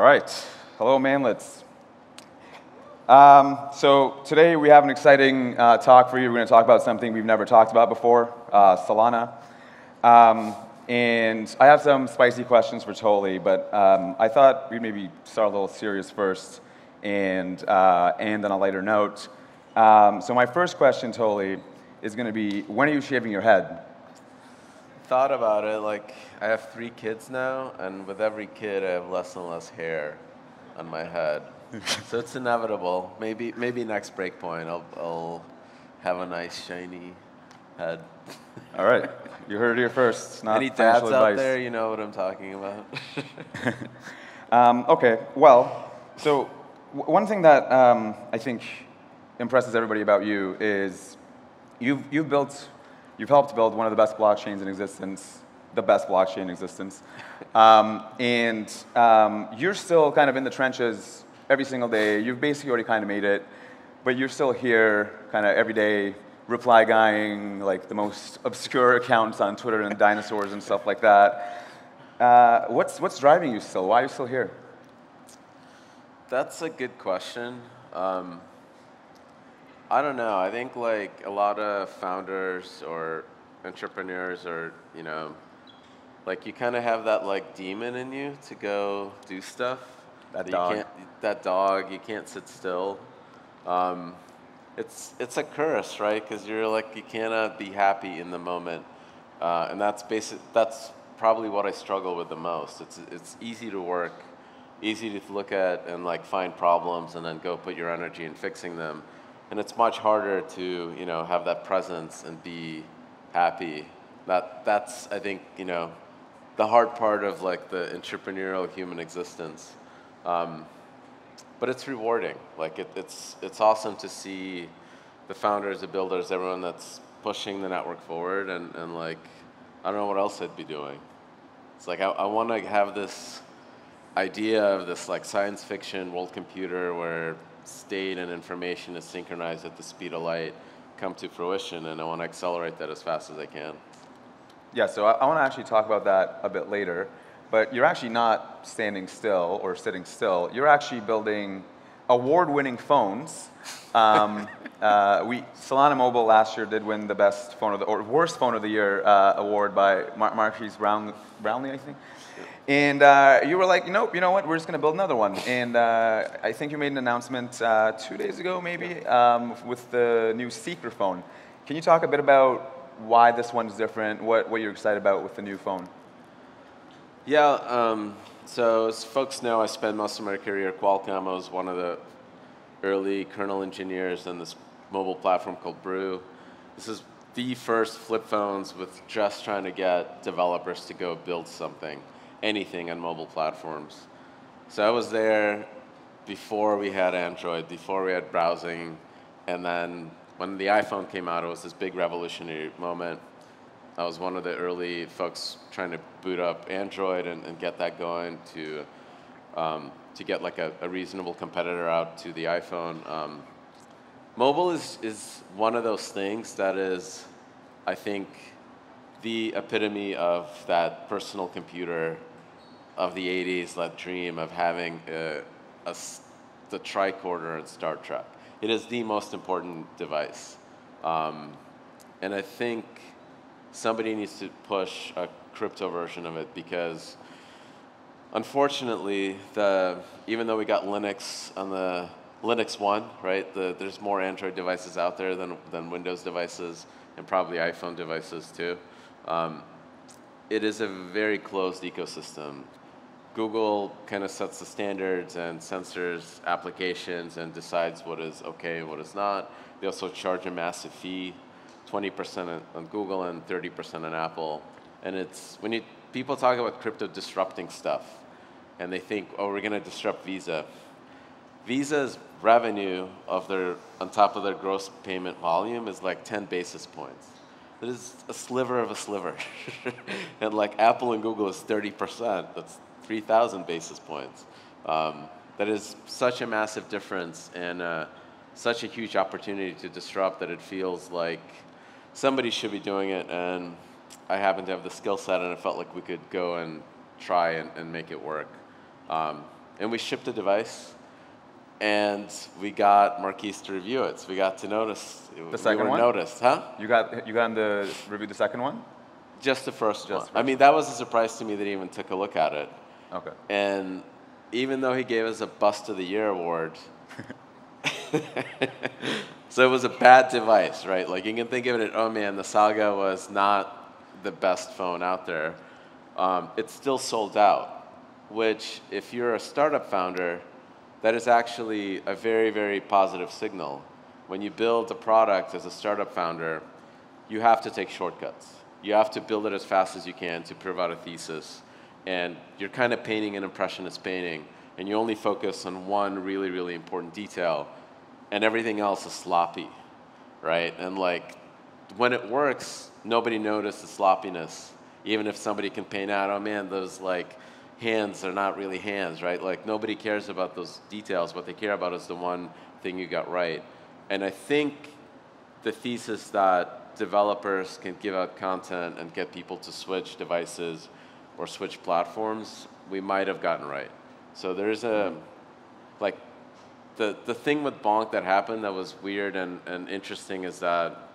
right. Hello, manlets. So today we have an exciting talk for you. We're going to talk about something we've never talked about before, Solana. And I have some spicy questions for Toly, but I thought we'd maybe start a little serious first and end on a lighter note. So my first question, Toly, is going to be, when are you shaving your head? Thought about it, like I have 3 kids now, and with every kid I have less and less hair on my head. So it's inevitable. Maybe next Breakpoint I'll have a nice shiny head. All right, you heard it here first. It's not Any financial dads out advice. there, you know what I'm talking about. Okay, well, so one thing that I think impresses everybody about you is you've helped build one of the best blockchains in existence, the best blockchain in existence, and you're still kind of in the trenches every single day. You've basically already kind of made it, but you're still here kind of every day reply guying like the most obscure accounts on Twitter and dinosaurs and stuff like that. What's driving you still? Why are you still here? That's a good question. I don't know. I think like a lot of founders or entrepreneurs or, you know, like you kind of have that like demon in you to go do stuff. That dog. That dog, you can't sit still. It's a curse, right? Because you're like, you cannot be happy in the moment. And that's probably what I struggle with the most. It's easy to work, easy to look at and like find problems and then go put your energy in fixing them. And it's much harder to, you know, have that presence and be happy. That's I think, you know, the hard part of like the entrepreneurial human existence. But it's rewarding. Like it's awesome to see the founders, the builders, everyone that's pushing the network forward, and like I don't know what else I'd be doing. It's like I want to have this idea of this like science fiction world computer where state and information is synchronized at the speed of light come to fruition, and I want to accelerate that as fast as I can. Yeah, so I want to actually talk about that a bit later, but you're actually not standing still or sitting still. You're actually building award-winning phones. Solana Mobile last year did win the best phone of the, or worst phone of the year award by Marquise Brownlee, I think. And you were like, nope, you know what, we're just going to build another one. And I think you made an announcement 2 days ago, maybe, with the new Seeker phone. Can you talk a bit about why this one's different, what you're excited about with the new phone? Yeah, so as folks know, I spent most of my career at Qualcomm. I was one of the early kernel engineers in this mobile platform called Brew. This is the first flip phones with just trying to get developers to go build something, anything on mobile platforms. So I was there before we had Android, before we had browsing, and then when the iPhone came out, it was this big revolutionary moment. I was one of the early folks trying to boot up Android and get that going to get like a reasonable competitor out to the iPhone. Mobile is one of those things that is, I think, the epitome of that personal computer of the 80s, that dream of having the tricorder in Star Trek. It is the most important device. And I think somebody needs to push a crypto version of it because unfortunately, even though we got Linux on the Linux One, right? There's more Android devices out there than Windows devices and probably iPhone devices too. It is a very closed ecosystem. Google kind of sets the standards and censors applications and decides what is okay and what is not. They also charge a massive fee, 20% on Google and 30% on Apple. And it's when people talk about crypto disrupting stuff, and they think, oh, we're going to disrupt Visa. Visa's revenue on top of their gross payment volume is like 10 basis points. That is a sliver of a sliver. And like Apple and Google is 30%. That's 3,000 basis points. That is such a massive difference and such a huge opportunity to disrupt that it feels like somebody should be doing it, and I happen to have the skill set, and it felt like we could go and try and make it work. and we shipped a device, and we got Marquise to review it. So we got to notice. The second we were one? noticed, huh? You got him to review the second one? Just the first one. First. I mean, that was a surprise to me that he even took a look at it. Okay. And even though he gave us a Bust of the Year award, so it was a bad device, right? Like, you can think of it, oh man, the Saga was not the best phone out there. It still sold out, which if you're a startup founder, that is actually a very, very positive signal. When you build a product as a startup founder, you have to take shortcuts. You have to build it as fast as you can to prove out a thesis. And you're kind of painting an impressionist painting, and you only focus on one really, really important detail, and everything else is sloppy, right? And like, when it works, nobody noticed the sloppiness. Even if somebody can paint out, oh man, those like hands are not really hands, right? Like, nobody cares about those details. What they care about is the one thing you got right. And I think the thesis that developers can give out content and get people to switch devices or switch platforms, we might have gotten right. So there's a, like, the thing with Bonk that happened that was weird and interesting is that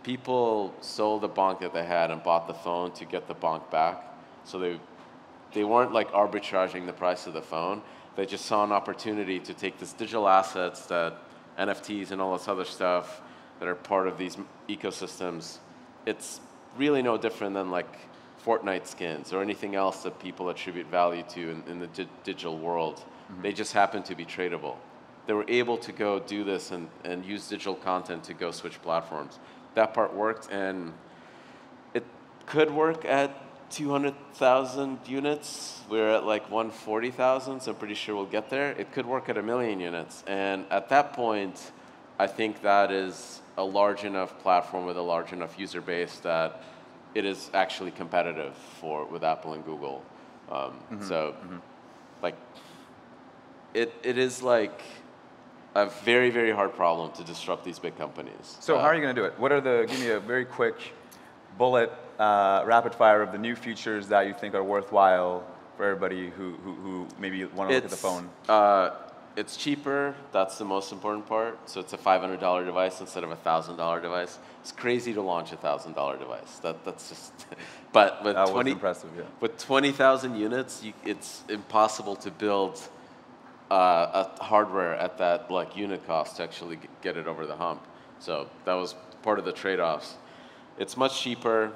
people sold the Bonk that they had and bought the phone to get the Bonk back. So they weren't like arbitraging the price of the phone. They just saw an opportunity to take this digital assets, that NFTs and all this other stuff that are part of these ecosystems. It's really no different than like Fortnite skins or anything else that people attribute value to in the digital world. Mm-hmm. They just happen to be tradable. They were able to go do this and use digital content to go switch platforms. That part worked, and it could work at 200,000 units. We're at like 140,000, so I'm pretty sure we'll get there. It could work at 1 million units. And at that point, I think that is a large enough platform with a large enough user base that it is actually competitive with Apple and Google. Like, it is like a very, very hard problem to disrupt these big companies. So how are you going to do it? Give me a very quick bullet, rapid fire of the new features that you think are worthwhile for everybody who maybe want to look at the phone. It's cheaper. That's the most important part. So it's a $500 device instead of a $1,000 device. It's crazy to launch a $1,000 device. That's just. But with that was impressive, yeah. With 20,000 units, it's impossible to build a hardware at that like unit cost to actually get it over the hump. So that was part of the trade-offs. It's much cheaper.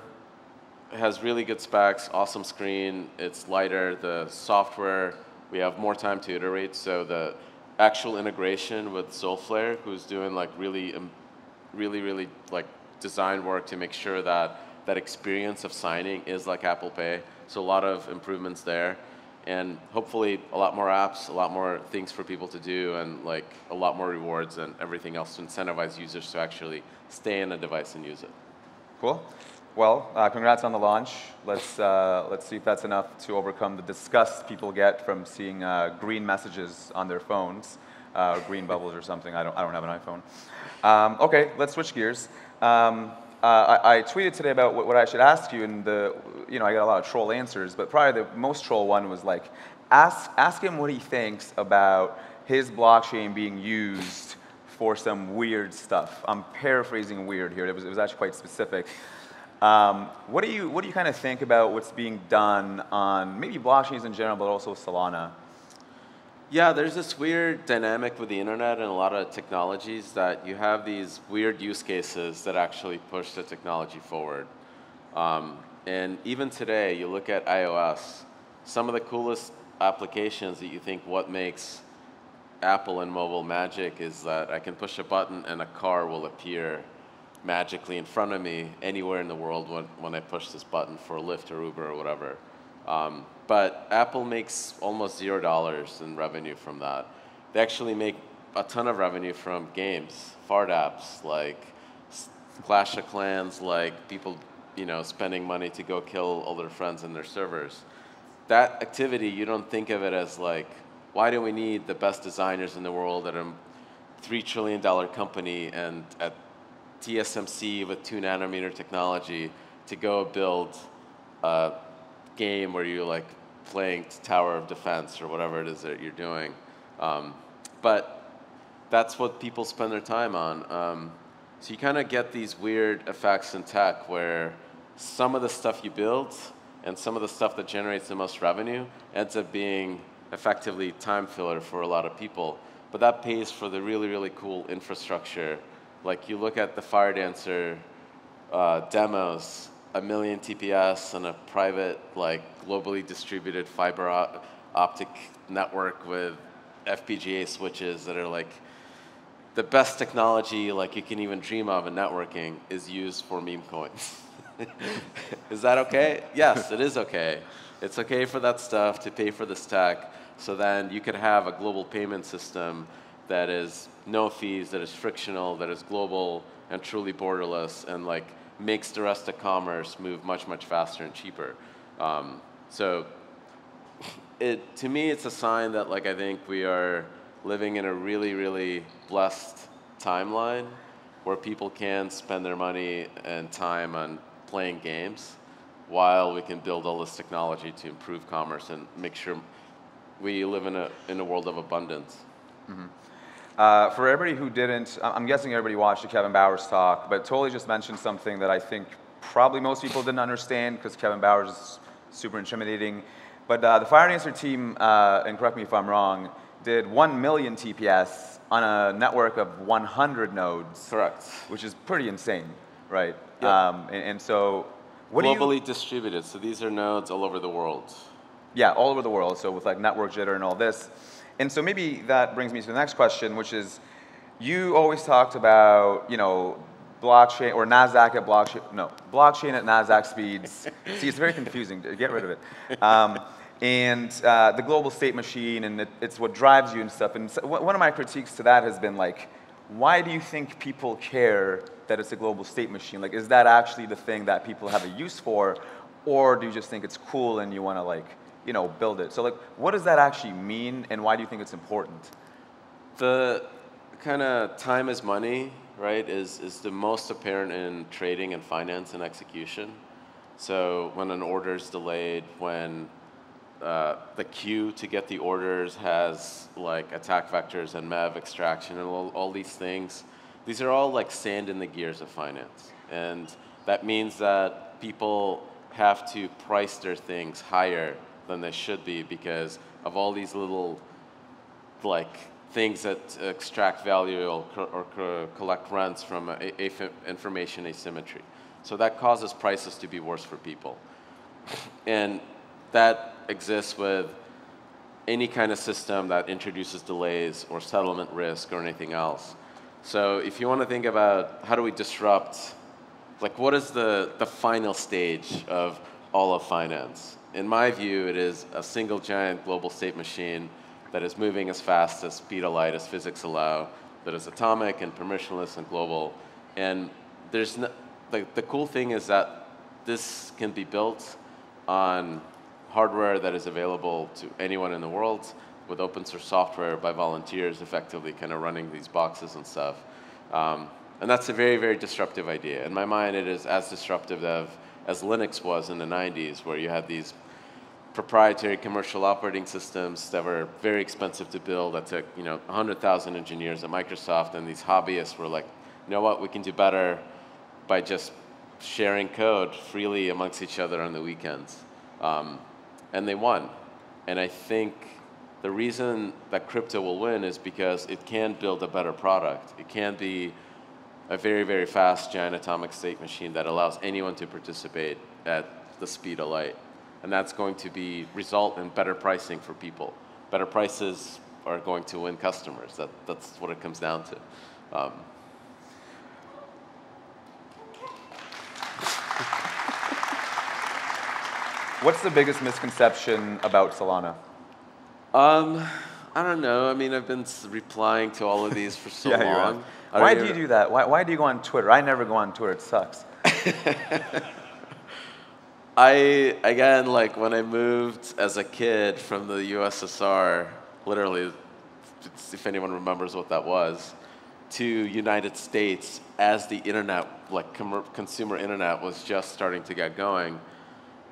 It has really good specs, awesome screen. It's lighter. The software, we have more time to iterate. So the actual integration with Soulflare, who's doing like really like design work to make sure that that experience of signing is like Apple Pay. So a lot of improvements there. And hopefully a lot more apps, a lot more things for people to do, and like a lot more rewards and everything else to incentivize users to actually stay in a device and use it. Cool. Well, congrats on the launch. Let's see if that's enough to overcome the disgust people get from seeing green messages on their phones, or green bubbles or something. I don't have an iPhone. Okay, let's switch gears. I tweeted today about what I should ask you, and I got a lot of troll answers, but probably the most troll one was like, ask him what he thinks about his blockchain being used for some weird stuff. I'm paraphrasing weird here. It was actually quite specific. What do you kind of think about what's being done on maybe blockchains in general, but also Solana? Yeah, there's this weird dynamic with the internet and a lot of technologies that you have these weird use cases that actually push the technology forward. And even today, you look at iOS, some of the coolest applications that you think what makes Apple and mobile magic is that I can push a button and a car will appear magically in front of me anywhere in the world when I push this button for Lyft or Uber or whatever. But Apple makes almost $0 in revenue from that. They actually make a ton of revenue from games, fart apps like Clash of Clans, like people spending money to go kill all their friends in their servers. That activity, you don't think of it as like, why do we need the best designers in the world at a $3 trillion company and at TSMC with 2 nanometer technology to go build a game where you like playing tower of defense or whatever it is that you're doing. But that's what people spend their time on. So you kind of get these weird effects in tech where some of the stuff you build and some of the stuff that generates the most revenue ends up being effectively time filler for a lot of people. But that pays for the really, really cool infrastructure. Like you look at the Fire Dancer demos, 1 million TPS and a private, like globally distributed fiber optic network with FPGA switches that are like the best technology like you can even dream of in networking is used for meme coins. Is that okay? Yes, it is okay. It's okay for that stuff to pay for the stack, so then you could have a global payment system that is no fees, that is frictional, that is global and truly borderless, and like makes the rest of commerce move much, much faster and cheaper. So to me, it's a sign that like I think we are living in a really, really blessed timeline where people can spend their money and time on playing games while we can build all this technology to improve commerce and make sure we live in a world of abundance. Mm-hmm. For everybody who didn't, I'm guessing everybody watched the Kevin Bowers talk, but Toly just mentioned something that I think probably most people didn't understand because Kevin Bowers is super intimidating. But the Fire Dancer team, and correct me if I'm wrong, did 1 million TPS on a network of 100 nodes. Correct. Which is pretty insane, right? Yep. And so, what globally distributed, so these are nodes all over the world. Yeah, all over the world, so with like network jitter and all this. And so maybe that brings me to the next question, which is, you always talked about, you know, blockchain, or NASDAQ at blockchain, no, blockchain at NASDAQ speeds. See, it's very confusing, get rid of it. And the global state machine, and it's what drives you and stuff. And so one of my critiques to that has been like, why do you think people care that it's a global state machine? Like, is that actually the thing that people have a use for, or do you just think it's cool and you want to like, you know, build it? So like, what does that actually mean, and why do you think it's important? The kind of time is money, right, is the most apparent in trading and finance and execution. So when an order is delayed, when the queue to get the orders has like attack vectors and MEV extraction and all these things, these are all like sand in the gears of finance. And that means that people have to price their things higher than they should be because of all these little like things that extract value or collect rents from information asymmetry. So that causes prices to be worse for people. And that exists with any kind of system that introduces delays or settlement risk or anything else. So if you want to think about how do we disrupt, like what is the final stage of all of finance? In my view, it is a single giant global state machine that is moving as fast as speed of light as physics allow, that is atomic and permissionless and global. And there's no, the cool thing is that this can be built on hardware that is available to anyone in the world with open source software by volunteers effectively kind of running these boxes and stuff. And that's a very, very disruptive idea. In my mind, it is as disruptive as Linux was in the 90s, where you had these proprietary commercial operating systems that were very expensive to build, that took 100,000 engineers at Microsoft, and these hobbyists were like, you know what, we can do better by just sharing code freely amongst each other on the weekends. And they won. And I think the reason that crypto will win is because it can build a better product. It can be a very, very fast giant atomic state machine that allows anyone to participate at the speed of light. And that's going to result in better pricing for people. Better prices are going to win customers. That's what it comes down to. What's the biggest misconception about Solana? I don't know. I mean, I've been replying to all of these for so long. Why do you do that? Why do you go on Twitter? I never go on Twitter. It sucks. Again, like when I moved as a kid from the USSR, literally, if anyone remembers what that was, to United States as the internet, like consumer internet was just starting to get going,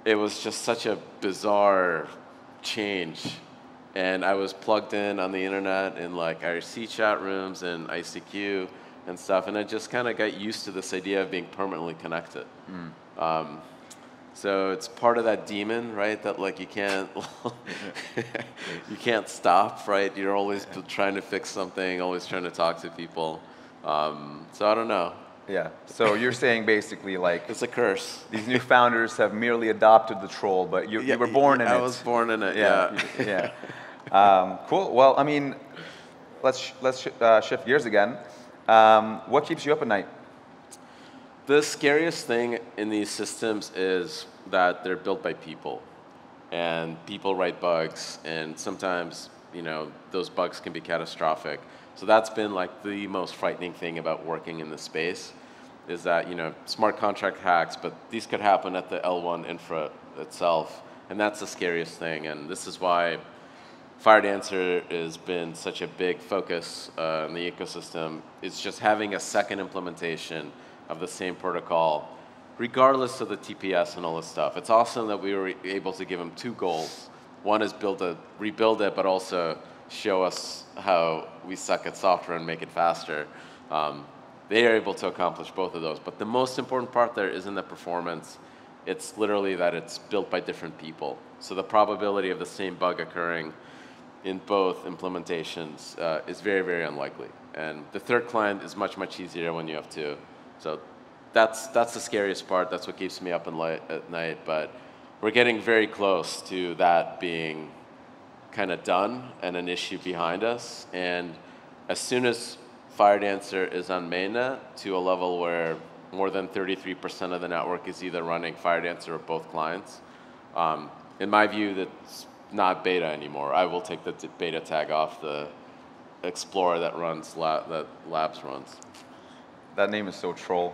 it was just such a bizarre change. And I was plugged in on the internet in like IRC chat rooms and ICQ and stuff, and I just kind of got used to this idea of being permanently connected. So it's part of that demon, right? That like you can't you can't stop, right? You're always trying to fix something, always trying to talk to people. So I don't know. Yeah. So you're saying basically like It's a curse. these new founders have merely adopted the troll, but you were born in it. I was born in it. Yeah. Yeah. Cool. Well, I mean, let's shift gears again. What keeps you up at night? The scariest thing in these systems is that they're built by people, and people write bugs, and sometimes, you know, those bugs can be catastrophic. So that's been like the most frightening thing about working in this space, is that, you know, smart contract hacks, but these could happen at the L1 infra itself, and that's the scariest thing. And this is why Firedancer has been such a big focus in the ecosystem. It's just having a second implementation of the same protocol, regardless of the TPS and all this stuff. It's awesome that we were able to give them two goals. One is rebuild it, but also show us how we suck at software and make it faster. They are able to accomplish both of those. But the most important part there isn't the performance. It's literally that it's built by different people. So the probability of the same bug occurring in both implementations is very, very unlikely. And the third client is much, much easier when you have two. So that's the scariest part. That's what keeps me up at night. But we're getting very close to that being kind of done and an issue behind us. And as soon as Firedancer is on mainnet to a level where more than 33% of the network is either running Firedancer or both clients, in my view, that's not beta anymore. I will take the beta tag off the Explorer that runs that Labs runs. That name is so troll.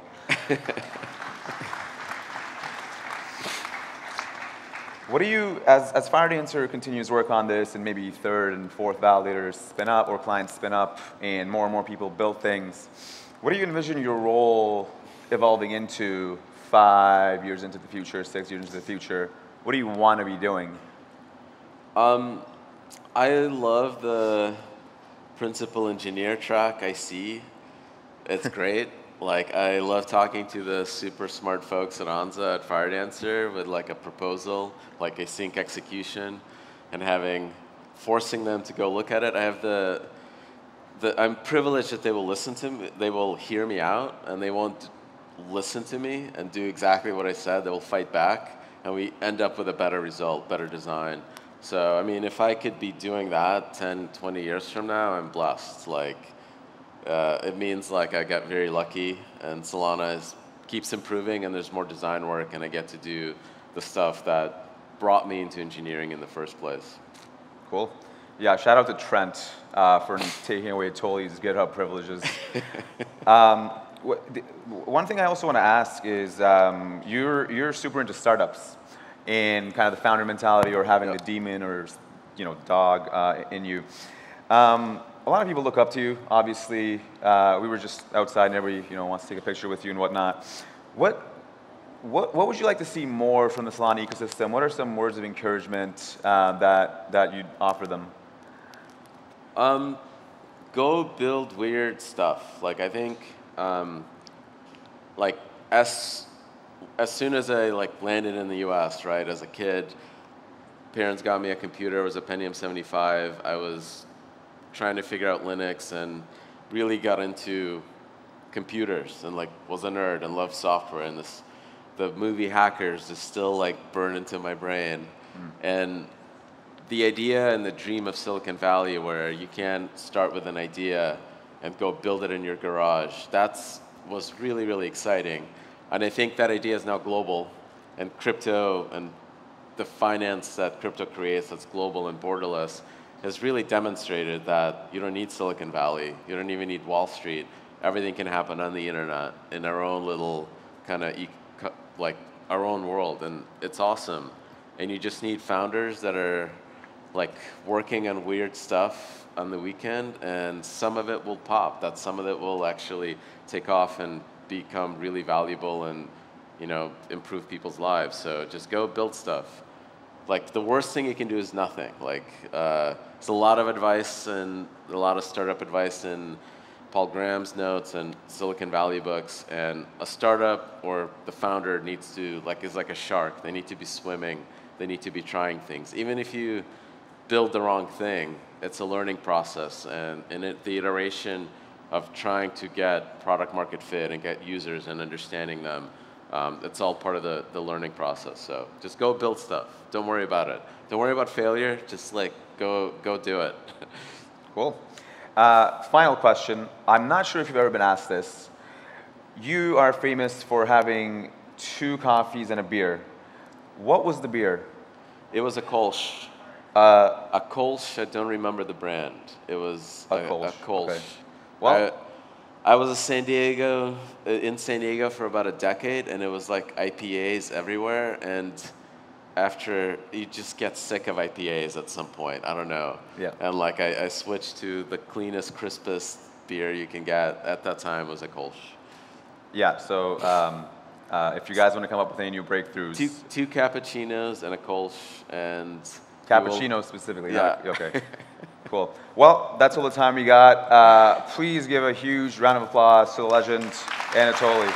What do you, as Firedancer continues work on this, and maybe third and fourth validators spin up or clients spin up, and more people build things, what do you envision your role evolving into 5 years into the future, 6 years into the future? What do you want to be doing? I love the principal engineer track I see. It's great. Like, I love talking to the super smart folks at Anza at Firedancer with like a proposal, like a sync execution, and forcing them to go look at it. I have I'm privileged that they will listen to me, they will hear me out, and they won't listen to me and do exactly what I said. They will fight back, and we end up with a better result, better design. So, I mean, if I could be doing that 10, 20 years from now, I'm blessed. Like, it means like I got very lucky, and Solana keeps improving, and there's more design work, and I get to do the stuff that brought me into engineering in the first place. Cool. Yeah, shout out to Trent for taking away Toly's GitHub privileges. One thing I also want to ask is you're super into startups and kind of the founder mentality, or having the demon or dog in you. A lot of people look up to you. Obviously, we were just outside, and everybody wants to take a picture with you and whatnot. What would you like to see more from the Solana ecosystem? What are some words of encouragement that you'd offer them? Go build weird stuff. Like, I think, like as soon as I landed in the U.S., right, as a kid, parents got me a computer. It was a Pentium 75. I was trying to figure out Linux and really got into computers and was a nerd and loved software, and the movie Hackers is still burned into my brain. And the idea and the dream of Silicon Valley, where you can start with an idea and go build it in your garage, was really, really exciting. And I think that idea is now global, and crypto and the finance that crypto creates that's global and borderless has really demonstrated that you don't need Silicon Valley, you don't even need Wall Street. Everything can happen on the internet in our own little kind of our own world, and it's awesome. And you just need founders that are working on weird stuff on the weekend, and some of it will pop. That some of it will actually take off and become really valuable and improve people's lives. So just go build stuff. like the worst thing you can do is nothing. Like it's a lot of advice and a lot of startup advice in Paul Graham's notes and Silicon Valley books, and a startup or the founder needs to, is like a shark. They need to be swimming. They need to be trying things. Even if you build the wrong thing, it's a learning process, and the iteration of trying to get product market fit and get users and understanding them, it's all part of the learning process. So just go build stuff. Don't worry about it. Don't worry about failure. Just go do it. Cool. Final question. I'm not sure if you've ever been asked this. You are famous for having 2 coffees and a beer. What was the beer? It was a Kolsch. A Kolsch, I don't remember the brand. It was a Kolsch. Okay. Well, I was in San Diego for about a decade, and it was like IPAs everywhere, and after, you just get sick of IPAs at some point. I don't know. Yeah. And I switched to the cleanest, crispest beer you can get. At that time, was a Kolsch. Yeah. So if you guys want to come up with any new breakthroughs, two cappuccinos and a Kolsch, and cappuccino specifically. Yeah. Okay. Cool. Well, that's all the time we got. Please give a huge round of applause to the legend Anatoly.